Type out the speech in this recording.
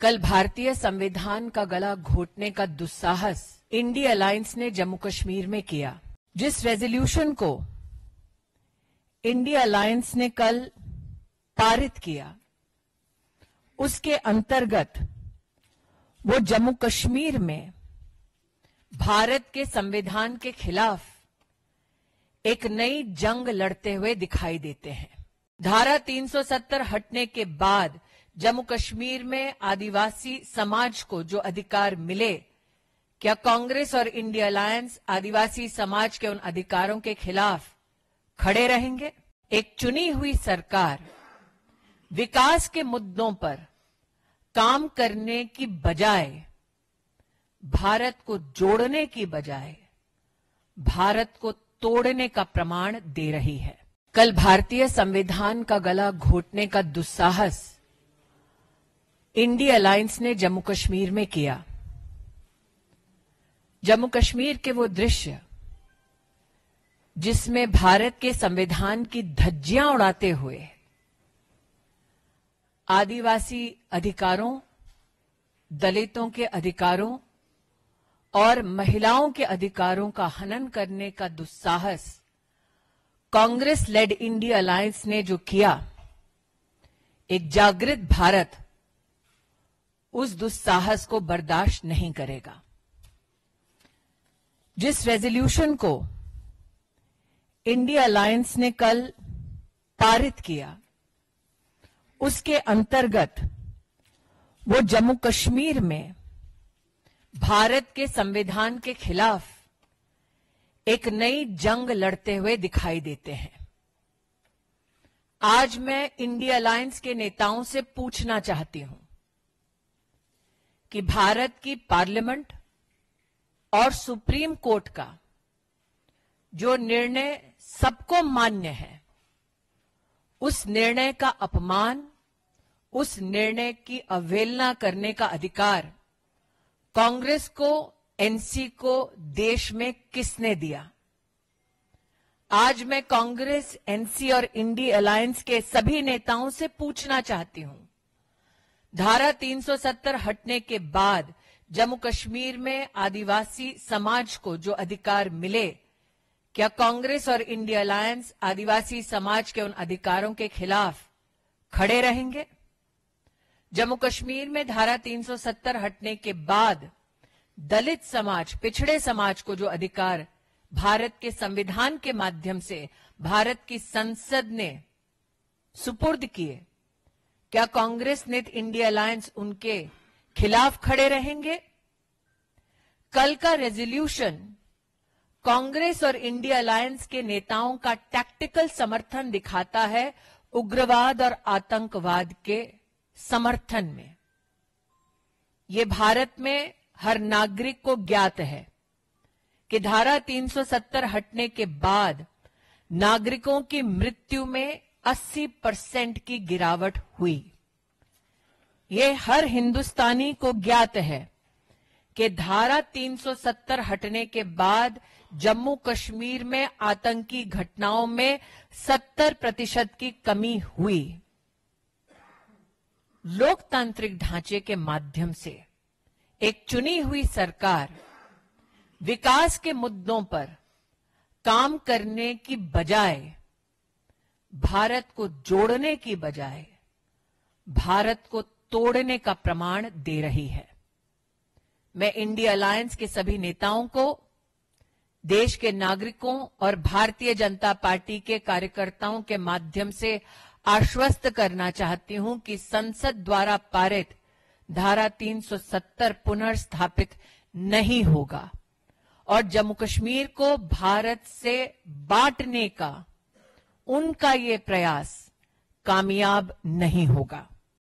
कल भारतीय संविधान का गला घोटने का दुस्साहस इंडिया अलायंस ने जम्मू कश्मीर में किया। जिस रेजोल्यूशन को इंडिया अलायंस ने कल पारित किया, उसके अंतर्गत वो जम्मू कश्मीर में भारत के संविधान के खिलाफ एक नई जंग लड़ते हुए दिखाई देते हैं। धारा 370 हटने के बाद जम्मू कश्मीर में आदिवासी समाज को जो अधिकार मिले, क्या कांग्रेस और इंडिया अलायंस आदिवासी समाज के उन अधिकारों के खिलाफ खड़े रहेंगे? एक चुनी हुई सरकार विकास के मुद्दों पर काम करने की बजाय, भारत को जोड़ने की बजाय भारत को तोड़ने का प्रमाण दे रही है। कल भारतीय संविधान का गला घोटने का दुस्साहस इंडिया अलायंस ने जम्मू कश्मीर में किया। जम्मू कश्मीर के वो दृश्य जिसमें भारत के संविधान की धज्जियां उड़ाते हुए आदिवासी अधिकारों, दलितों के अधिकारों और महिलाओं के अधिकारों का हनन करने का दुस्साहस कांग्रेस लेड इंडिया अलायंस ने जो किया, एक जागृत भारत उस दुस्साहस को बर्दाश्त नहीं करेगा। जिस रेजोल्यूशन को इंडिया अलायंस ने कल पारित किया, उसके अंतर्गत वो जम्मू कश्मीर में भारत के संविधान के खिलाफ एक नई जंग लड़ते हुए दिखाई देते हैं। आज मैं इंडिया अलायंस के नेताओं से पूछना चाहती हूं कि भारत की पार्लियामेंट और सुप्रीम कोर्ट का जो निर्णय सबको मान्य है, उस निर्णय का अपमान, उस निर्णय की अवहेलना करने का अधिकार कांग्रेस को, एनसी को देश में किसने दिया? आज मैं कांग्रेस, एनसी और इंडिया अलायंस के सभी नेताओं से पूछना चाहती हूं, धारा 370 हटने के बाद जम्मू कश्मीर में आदिवासी समाज को जो अधिकार मिले, क्या कांग्रेस और इंडिया अलायंस आदिवासी समाज के उन अधिकारों के खिलाफ खड़े रहेंगे? जम्मू कश्मीर में धारा 370 हटने के बाद दलित समाज, पिछड़े समाज को जो अधिकार भारत के संविधान के माध्यम से भारत की संसद ने सुपुर्द किए, क्या कांग्रेस नेत इंडिया अलायंस उनके खिलाफ खड़े रहेंगे? कल का रेजोल्यूशन कांग्रेस और इंडिया अलायंस के नेताओं का टैक्टिकल समर्थन दिखाता है उग्रवाद और आतंकवाद के समर्थन में। ये भारत में हर नागरिक को ज्ञात है कि धारा 370 हटने के बाद नागरिकों की मृत्यु में 80% की गिरावट हुई। ये हर हिंदुस्तानी को ज्ञात है कि धारा 370 हटने के बाद जम्मू कश्मीर में आतंकी घटनाओं में 70% की कमी हुई। लोकतांत्रिक ढांचे के माध्यम से एक चुनी हुई सरकार विकास के मुद्दों पर काम करने की बजाय, भारत को जोड़ने की बजाय भारत को तोड़ने का प्रमाण दे रही है। मैं इंडिया अलायंस के सभी नेताओं को, देश के नागरिकों और भारतीय जनता पार्टी के कार्यकर्ताओं के माध्यम से आश्वस्त करना चाहती हूं कि संसद द्वारा पारित धारा 370 पुनर्स्थापित नहीं होगा और जम्मू कश्मीर को भारत से बांटने का उनका ये प्रयास कामयाब नहीं होगा।